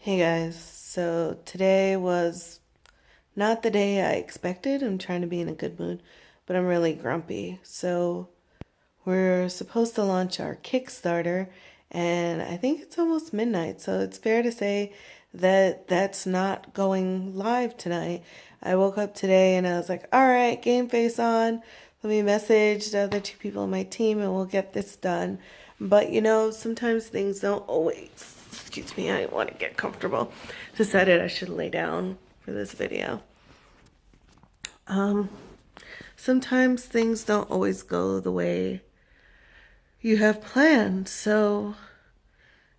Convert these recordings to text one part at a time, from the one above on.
Hey guys, so today was not the day I expected. I'm trying to be in a good mood, but I'm really grumpy. So, we're supposed to launch our Kickstarter, and I think it's almost midnight, so it's fair to say that that's not going live tonight. I woke up today and I was like, all right, game face on. Let me message the other two people on my team and we'll get this done. But sometimes things don't always. Excuse me, I want to get comfortable. Decided I should lay down for this video. Um, Sometimes things don't always go the way you have planned. So,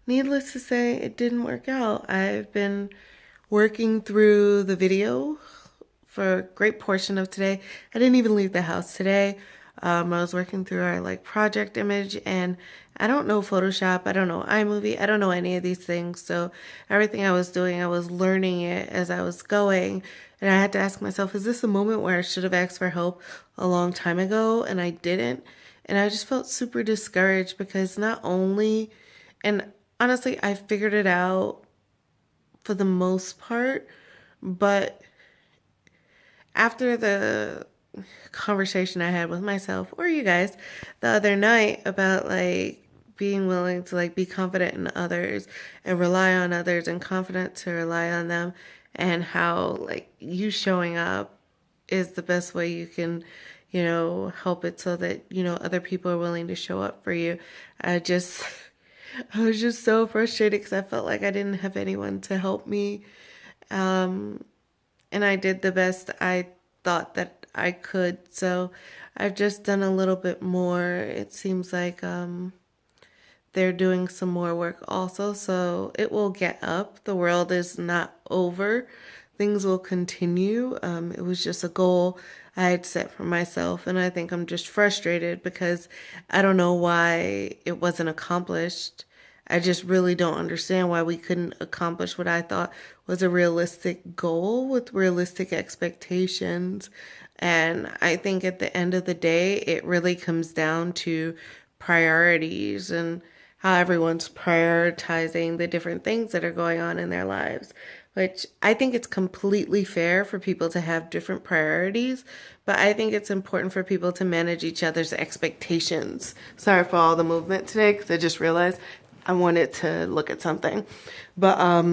needless to say, it didn't work out. I've been working through the video for a great portion of today. I didn't even leave the house today. I was working through our project image, and I don't know Photoshop, I don't know iMovie, I don't know any of these things. So everything I was doing, I was learning it as I was going. And I had to ask myself, is this a moment where I should have asked for help a long time ago and I didn't? And I just felt super discouraged because not only, and honestly, I figured it out for the most part, but after the conversation I had with myself or you guys the other night about being willing to be confident in others and rely on others and confident to rely on them, and how you showing up is the best way you can help it so that other people are willing to show up for you. I just I was just so frustrated because I felt like I didn't have anyone to help me. Um, and I did the best I thought that I could. So I've just done a little bit more. It seems like they're doing some more work also, so it will get up. The world is not over. Things will continue. It was just a goal I had set for myself, and I think I'm just frustrated because I don't know why it wasn't accomplished. I just really don't understand why we couldn't accomplish what I thought was a realistic goal with realistic expectations. And I think at the end of the day, it really comes down to priorities and how everyone's prioritizing the different things that are going on in their lives, which I think it's completely fair for people to have different priorities, but I think it's important for people to manage each other's expectations. Sorry for all the movement today because I just realized I wanted to look at something. But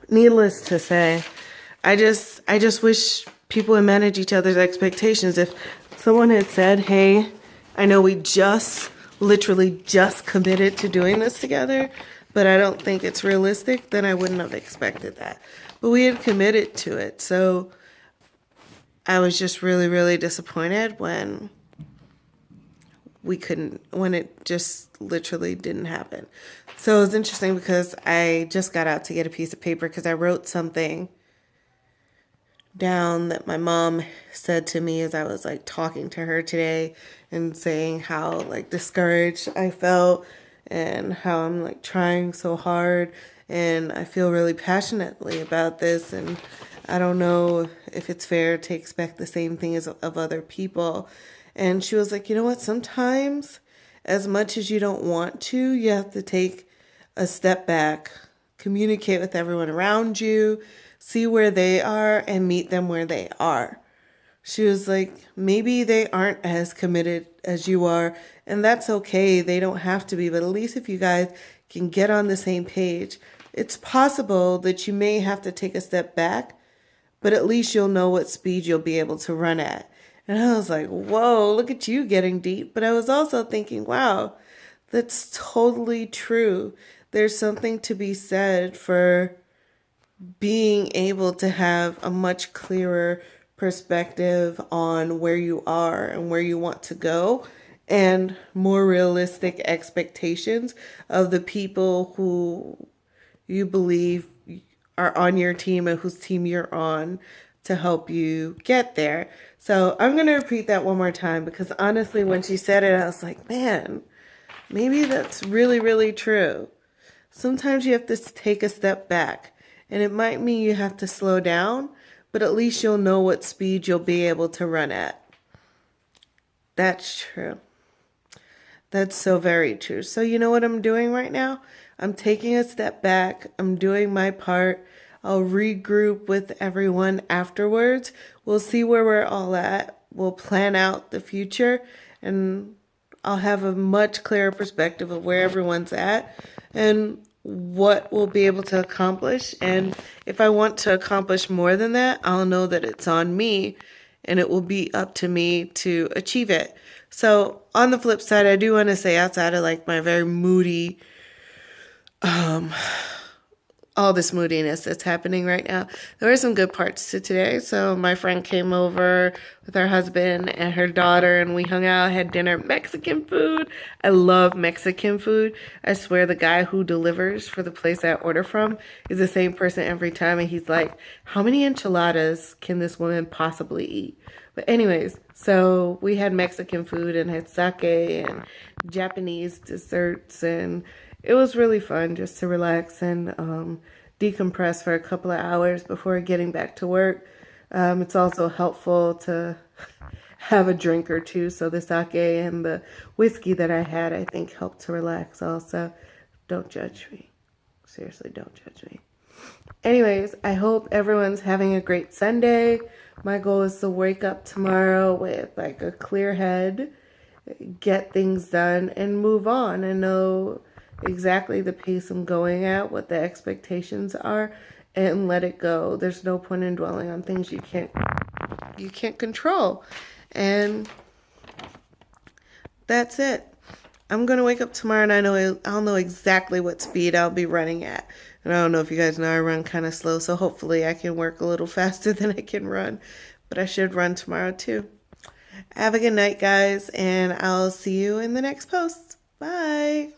needless to say, I just wish people would manage each other's expectations. If someone had said, "Hey, I know we just literally just committed to doing this together, but I don't think it's realistic," then I wouldn't have expected that. But we had committed to it. So I was just really, really disappointed when it just literally didn't happen. So it was interesting because I just got out to get a piece of paper because I wrote something down that my mom said to me as I was talking to her today and saying how discouraged I felt and how I'm trying so hard and I feel really passionately about this, and I don't know if it's fair to expect the same thing as of other people. And she was like, you know what, sometimes as much as you don't want to, you have to take a step back, communicate with everyone around you, see where they are, and meet them where they are. She was like, maybe they aren't as committed as you are, and that's okay. They don't have to be, but at least if you guys can get on the same page, it's possible that you may have to take a step back, but at least you'll know what speed you'll be able to run at. And I was like, whoa, look at you getting deep. But I was also thinking, wow, that's totally true. There's something to be said for being able to have a much clearer perspective on where you are and where you want to go, and more realistic expectations of the people who you believe are on your team and whose team you're on to help you get there. So I'm going to repeat that one more time because honestly, when she said it, I was like, man, maybe that's really, really true. Sometimes you have to take a step back, and it might mean you have to slow down, but at least you'll know what speed you'll be able to run at. That's true. That's so very true. So, you know what I'm doing right now? I'm taking a step back. I'm doing my part. I'll regroup with everyone afterwards. We'll see where we're all at. We'll plan out the future, and I'll have a much clearer perspective of where everyone's at and what we'll be able to accomplish. And if I want to accomplish more than that, I'll know that it's on me and it will be up to me to achieve it. So, on the flip side, I do want to say, outside of like my very moody, all this moodiness that's happening right now, there were some good parts to today. So my friend came over with her husband and her daughter, and we hung out, had dinner, Mexican food. I love Mexican food. I swear the guy who delivers for the place I order from is the same person every time, and he's like, how many enchiladas can this woman possibly eat? But anyways, so we had Mexican food and had sake and Japanese desserts, and it was really fun just to relax and decompress for a couple of hours before getting back to work. It's also helpful to have a drink or two, so the sake and the whiskey that I had, I think, helped to relax also. Don't judge me. Seriously, don't judge me. Anyways, I hope everyone's having a great Sunday. My goal is to wake up tomorrow with like a clear head, get things done, and move on and know exactly the pace I'm going at, what the expectations are, and let it go. There's no point in dwelling on things you can't control. And that's it. I'm going to wake up tomorrow and I'll know exactly what speed I'll be running at. And I don't know if you guys know I run kind of slow, so hopefully I can work a little faster than I can run. But I should run tomorrow too. Have a good night, guys, and I'll see you in the next post. Bye.